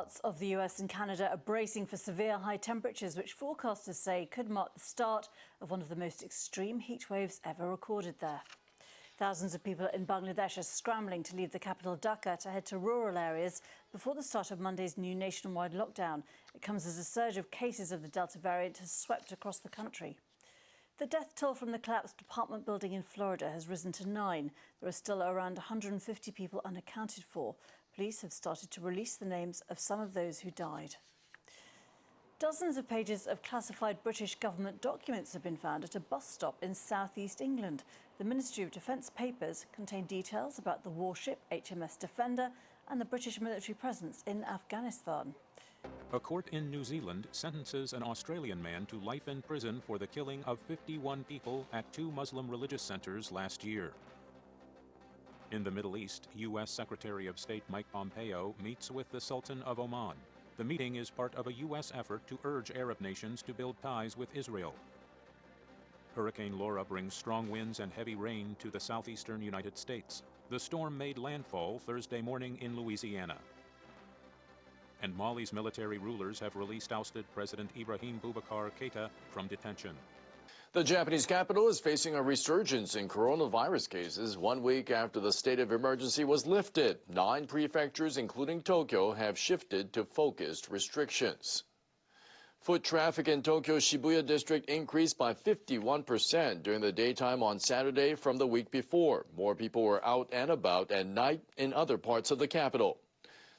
Parts of the US and Canada are bracing for severe high temperatures, which forecasters say could mark the start of one of the most extreme heat waves ever recorded there. Thousands of people in Bangladesh are scrambling to leave the capital Dhaka to head to rural areas before the start of Monday's new nationwide lockdown. It comes as a surge of cases of the Delta variant has swept across the country. The death toll from the collapsed apartment building in Florida has risen to 9. There are still around 150 people unaccounted for. Police have started to release the names of some of those who died. Dozens of pages of classified British government documents have been found at a bus stop in southeast England. The Ministry of Defence papers contain details about the warship HMS Defender and the British military presence in Afghanistan. A court in New Zealand sentences an Australian man to life in prison for the killing of 51 people at 2 Muslim religious centers last year. In the Middle East, U.S. Secretary of State Mike Pompeo meets with the Sultan of Oman. The meeting is part of a U.S. effort to urge Arab nations to build ties with Israel. Hurricane Laura brings strong winds and heavy rain to the southeastern United States. The storm made landfall Thursday morning in Louisiana. And Mali's military rulers have released ousted President Ibrahim Boubacar Keita from detention. The Japanese capital is facing a resurgence in coronavirus cases 1 week after the state of emergency was lifted. 9 prefectures, including Tokyo, have shifted to focused restrictions. Foot traffic in Tokyo's Shibuya district increased by 51% during the daytime on Saturday from the week before. More people were out and about at night in other parts of the capital.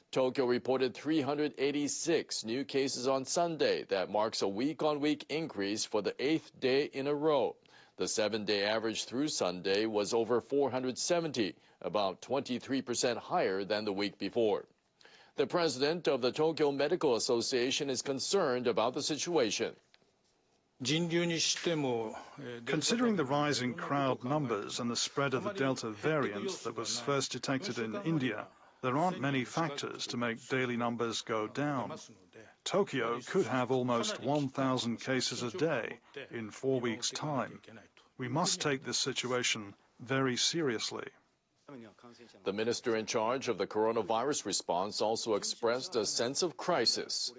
Tokyo reported 386 new cases on Sunday. That marks a week-on-week increase for the 8th day in a row. The 7-day average through Sunday was over 470, about 23% higher than the week before. The president of the Tokyo Medical Association is concerned about the situation. Considering the rising crowd numbers and the spread of the Delta variant that was first detected in India, there aren't many factors to make daily numbers go down. Tokyo could have almost 1,000 cases a day in 4 weeks' time. We must take this situation very seriously. The minister in charge of the coronavirus response also expressed a sense of crisis.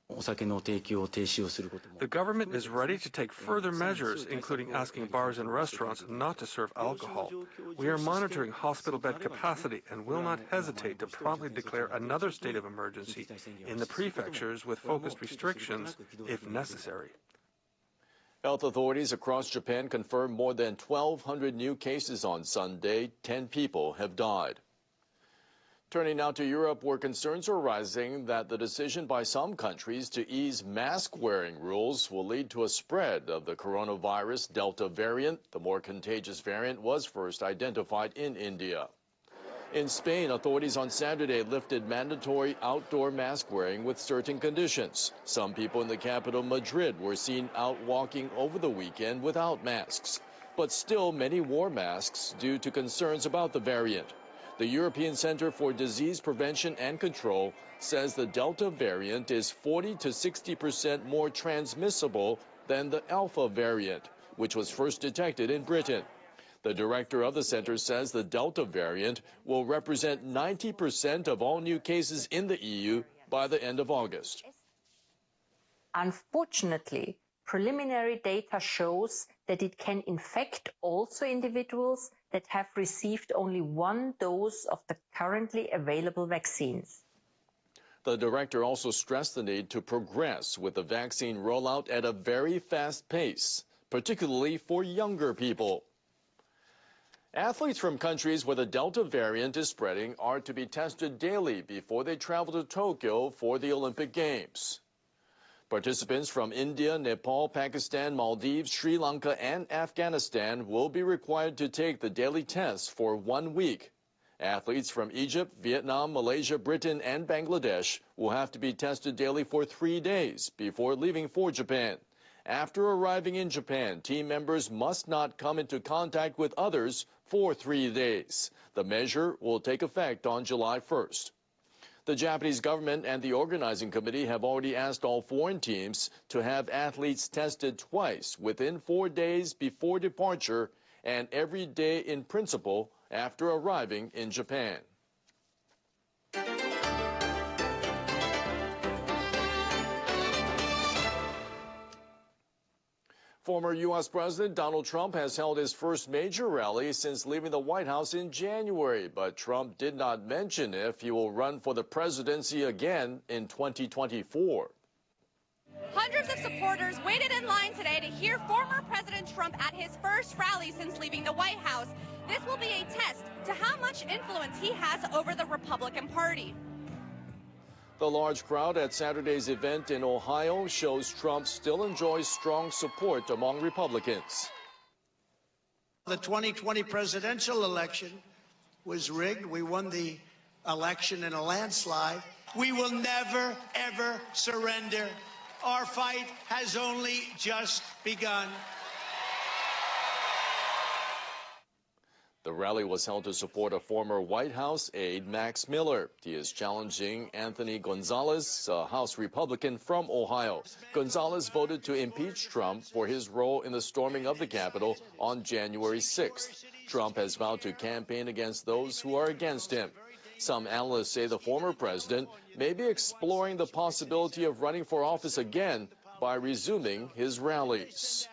The government is ready to take further measures, including asking bars and restaurants not to serve alcohol. We are monitoring hospital bed capacity and will not hesitate to promptly declare another state of emergency in the prefectures with focused restrictions if necessary. Health authorities across Japan confirmed more than 1,200 new cases on Sunday. 10 people have died. Turning now to Europe, where concerns are rising that the decision by some countries to ease mask-wearing rules will lead to a spread of the coronavirus Delta variant. The more contagious variant was first identified in India. In Spain, authorities on Saturday lifted mandatory outdoor mask-wearing with certain conditions. Some people in the capital, Madrid, were seen out walking over the weekend without masks. But still, many wore masks due to concerns about the variant. The European Center for Disease Prevention and Control says the Delta variant is 40 to 60% more transmissible than the Alpha variant, which was first detected in Britain. The director of the center says the Delta variant will represent 90% of all new cases in the EU by the end of August. Unfortunately, preliminary data shows that it can infect also individuals that have received only 1 dose of the currently available vaccines. The director also stressed the need to progress with the vaccine rollout at a very fast pace, particularly for younger people. Athletes from countries where the Delta variant is spreading are to be tested daily before they travel to Tokyo for the Olympic Games. Participants from India, Nepal, Pakistan, Maldives, Sri Lanka, and Afghanistan will be required to take the daily tests for 1 week. Athletes from Egypt, Vietnam, Malaysia, Britain, and Bangladesh will have to be tested daily for 3 days before leaving for Japan. After arriving in Japan, team members must not come into contact with others for 3 days. The measure will take effect on July 1st. The Japanese government and the organizing committee have already asked all foreign teams to have athletes tested twice within 4 days before departure and every day in principle after arriving in Japan. Former U.S. President Donald Trump has held his first major rally since leaving the White House in January, but Trump did not mention if he will run for the presidency again in 2024. Hundreds of supporters waited in line today to hear former President Trump at his first rally since leaving the White House. This will be a test to how much influence he has over the Republican Party. The large crowd at Saturday's event in Ohio shows Trump still enjoys strong support among Republicans. The 2020 presidential election was rigged. We won the election in a landslide. We will never, ever surrender. Our fight has only just begun. The rally was held to support a former White House aide, Max Miller. He is challenging Anthony Gonzalez, a House Republican from Ohio. Gonzalez voted to impeach Trump for his role in the storming of the Capitol on January 6th. Trump has vowed to campaign against those who are against him. Some analysts say the former president may be exploring the possibility of running for office again by resuming his rallies.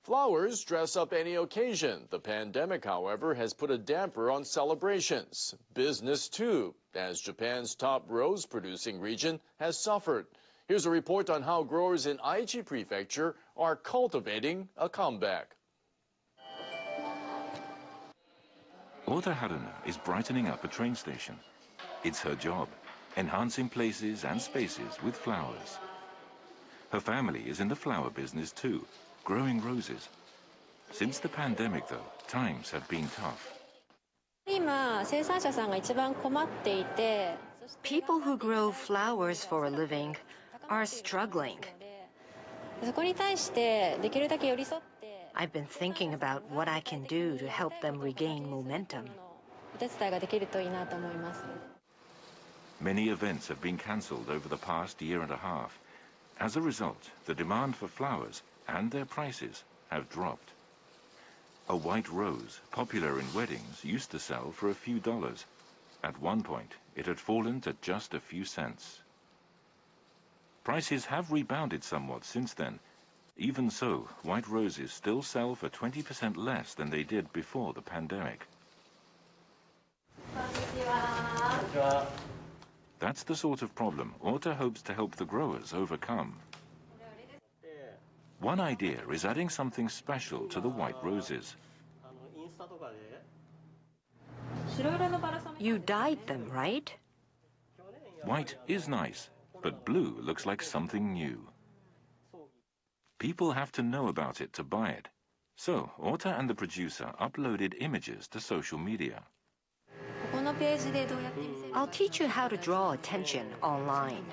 Flowers dress up any occasion. The pandemic, however, has put a damper on celebrations. Business, too, as Japan's top rose-producing region has suffered. Here's a report on how growers in Aichi Prefecture are cultivating a comeback. Ota Haruna is brightening up a train station. It's her job, enhancing places and spaces with flowers. Her family is in the flower business too, growing roses. Since the pandemic, though, times have been tough. People who grow flowers for a living are struggling. I've been thinking about what I can do to help them regain momentum. Many events have been cancelled over the past year and a half. As a result, the demand for flowers and their prices have dropped. A white rose, popular in weddings, used to sell for a few dollars. At one point, it had fallen to just a few cents. Prices have rebounded somewhat since then. Even so, white roses still sell for 20% less than they did before the pandemic. That's the sort of problem Ota hopes to help the growers overcome. One idea is adding something special to the white roses. You dyed them, right? White is nice, but blue looks like something new. People have to know about it to buy it. So, Ota and the producer uploaded images to social media. I'll teach you how to draw attention online.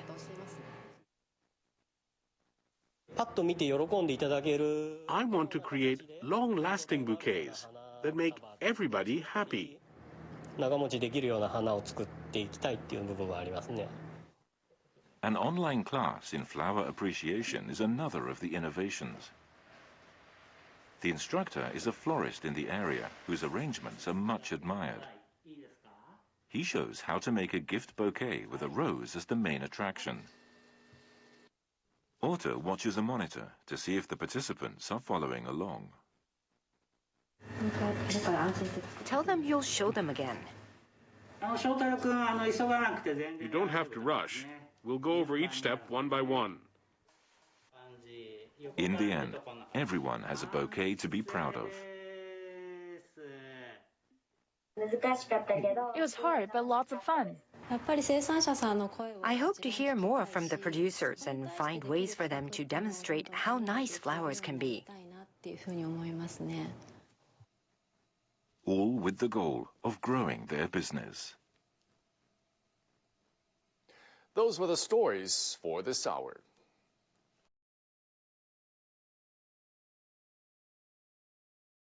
I want to create long-lasting bouquets that make everybody happy. An online class in flower appreciation is another of the innovations. The instructor is a florist in the area whose arrangements are much admired. He shows how to make a gift bouquet with a rose as the main attraction. Ota watches a monitor to see if the participants are following along. Tell them you'll show them again. You don't have to rush. We'll go over each step one by one. In the end, everyone has a bouquet to be proud of. It was hard, but lots of fun. I hope to hear more from the producers and find ways for them to demonstrate how nice flowers can be. All with the goal of growing their business. Those were the stories for this hour.